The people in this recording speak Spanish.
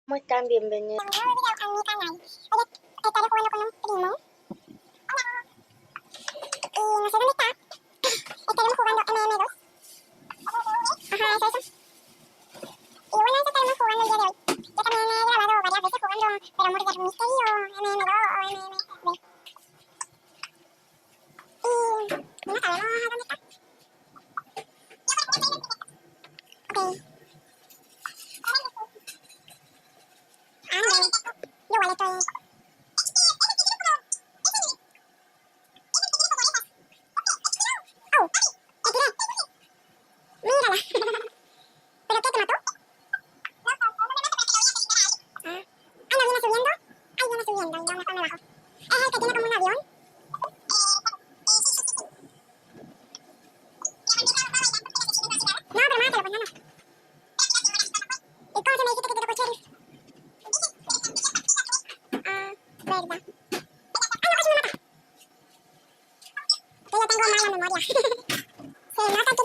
¿Cómo están? Bienvenidos. Nuevo video a mi canal. Oye, estaré jugando con un primo. Y no sé dónde está. Estaremos jugando MM2. Ajá, eso. Y bueno, eso estaremos jugando el día de hoy. Yo también he grabado varias veces jugando, pero Murder Mystery o MM2 o MMB. Y no sabemos a dónde está. Ok. Ah, bien. Yo igual estoy... ¡Oh! ¡Me tiré! ¡Mírala! ¿Pero qué te mató? Ah, no viene subiendo. Ay, viene subiendo. Yo mejor me bajo. Es el que tiene como un avión. No, pero mátalo, pues no, no. ¿Y cómo se me dijiste que te tocó sheriff? Ah, verdad. Ah, no, casi me mata. Que yo tengo mala memoria. Se nota que